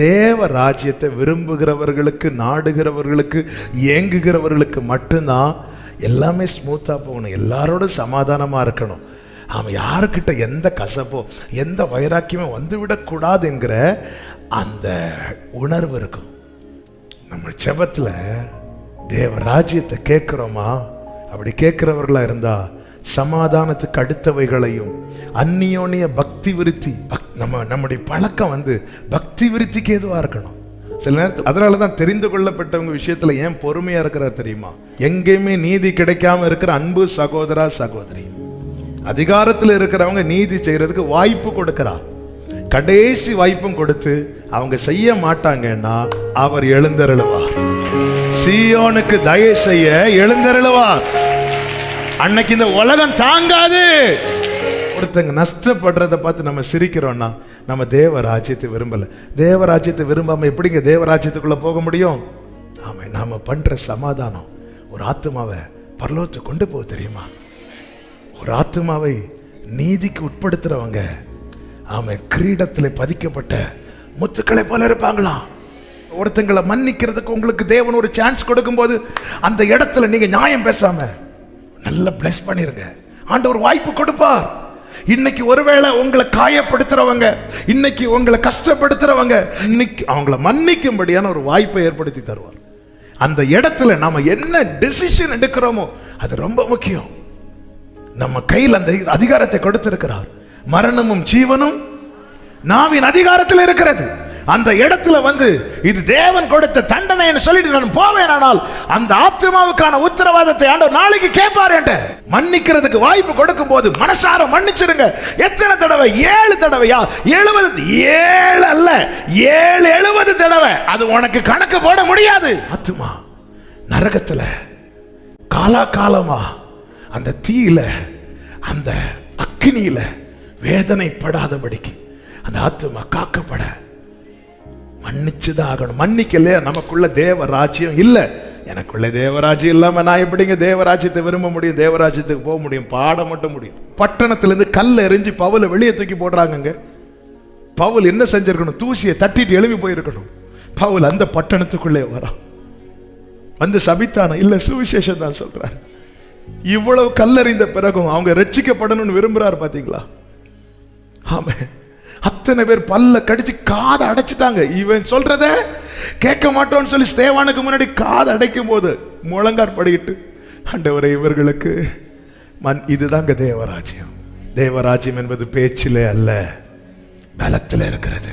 தேவ ராஜ்யத்தை விரும்புகிறவர்களுக்கு, நாடுகிறவர்களுக்கு, ஏங்குகிறவர்களுக்கு மட்டும்தான் எல்லாமே ஸ்மூத்தா போகணும். எல்லாரோட சமாதானமா இருக்கணும். அவன் யாருக்கிட்ட எந்த கசப்போ எந்த வைராக்கியமோ வந்துவிடக்கூடாது என்கிற அந்த உணர்வு இருக்கும். நம்ம ஜெபத்துல தேவ ராஜ்யத்தை கேட்கிறோமா? அப்படி கேட்கிறவர்களா இருந்தா சமாதானத்துக்கு அடுத்தவைகளையும் அந்நியோனிய பக்தி விருத்தி, நம்முடைய பழக்கம் பக்தி விருத்திக்கு ஏதுவா இருக்கணும். சில நேரத்தில் அதனாலதான் தெரிந்து கொள்ளப்பட்டவங்க விஷயத்துல ஏன் பொறுமையா இருக்கிறார் தெரியுமா? எங்கேயுமே நீதி கிடைக்காம இருக்கிற அன்பு சகோதரா சகோதரி, அதிகாரத்தில் இருக்கிறவங்க நீதி செய்யறதுக்கு வாய்ப்பு கொடுக்கிறார். கடைசி வாய்ப்பும் கொடுத்து அவங்க செய்ய மாட்டாங்கன்னா அவர் எழுந்தருளுவார். சீயோனுக்கு தயவு செய்ய எழுந்தருளுவார். அன்னைக்கு இந்த உலகம் தாங்காது. ஒருத்தங்க நஷ்டப்படுறத பார்த்து நம்ம சிரிக்கிறோம்னா நம்ம தேவ ராஜ்யத்தை விரும்பல. தேவ ராஜ்யத்தை விரும்பாம எப்படிங்க தேவ ராஜ்யத்துக்குள்ள போக முடியும்? ஆமா, நாம பண்ற சமாதானம் ஒரு ஆத்மாவை பரலோகத்துக்கு கொண்டு போக தெரியுமா? ஒரு ஆத்மாவை நீதிக்கு உட்படுத்துறவங்க ஆமா கிரீடத்தில் பதிக்கப்பட்ட முத்துக்களை போல இருப்பாங்களாம். ஒருத்தங்களை மன்னிக்கிறதுக்கு உங்களுக்கு தேவன் ஒரு சான்ஸ் கொடுக்கும் போது அந்த இடத்துல நீங்க நியாயம் பேசாம நல்லா பிளஸ் பண்ணிருங்க. ஆண்டவர் வாய்ப்பு கொடுப்பார். இன்னைக்கு ஒருவேளை உங்களை காயப்படுத்துறவங்க, இன்னைக்கு உங்களை கஷ்டப்படுத்துறவங்க, இன்னைக்கு அவங்கள மன்னிக்கும்படியான ஒரு வாய்ப்பை ஏற்படுத்தி தருவார். அந்த இடத்துல நாம என்ன டிசிஷன் எடுக்கிறோமோ அது ரொம்ப முக்கியம். நம்ம கையில் அந்த அதிகாரத்தை கொடுத்திருக்கிறார். மரணமும் ஜீவனும் நாவின் அதிகாரத்தில் இருக்கிறது. அந்த இடத்துல இது தேவன் கொடுத்த தண்டனை சொல்லிட்டு நான் போவேன். ஆனால் அந்த ஆத்மாவுக்கான உத்தரவாதத்தை ஆண்டவர் நாளைக்கு கேட்பார். மன்னிக்கிறதுக்கு வாய்ப்பு கொடுக்கும் போது மனசார மன்னிச்சிருங்க. எத்தனை தடவை? 7 தடவையா? 70? 7 அல்ல, 70 தடவை. அது உனக்கு கணக்கு போட முடியாது. ஆத்மா நரகத்துல காலாகாலமா அந்த தீயில அந்த அக்கினியில வேதனைப்படாதபடிக்கு அந்த ஆத்மா காக்கப்பட மன்னிச்சுதான் ஆகணும். மன்னிக்கல நமக்குள்ள தேவ ராஜ்யம் இல்ல. எனக்குள்ள தேவராஜ்யம் இல்லாம நான் எப்படிங்க தேவராஜ்யத்தை விரும்ப முடியும்? தேவராஜ்யத்துக்கு போக முடியும்? பாட மட்டும் முடியும். பட்டணத்திலிருந்து கல்ல எரிஞ்சு பவுலை வெளியே தூக்கி போடுறாங்க. பவுல் என்ன செஞ்சிருக்கணும்? தூசியை தட்டிட்டு எழுப்பி போயிருக்கணும். பவுல் அந்த பட்டணத்துக்குள்ளே வரான். சபித்தான இல்ல, சுவிசேஷம் தான் சொல்றாரு. இவ்வளவு கல்லறிந்த பிறகும் அவங்க ரட்சிக்கப்படணும்னு விரும்புறாரு. பாத்தீங்களா? ஆமா, அத்தனை பேர் பல்ல கடிச்சு காதை அடைச்சிட்டாங்க. இவன் சொல்றத கேட்க மாட்டோம்னு சொல்லி ஸ்தேவானுக்கு முன்னாடி காதை அடைக்கும் போது முழங்கார் படிக்கிட்டு, ஆண்டவரே இவர்களுக்கு இதுதாங்க தேவராஜ்யம். தேவராஜ்யம் என்பது பேச்சிலே அல்ல, பலத்தில் இருக்கிறது.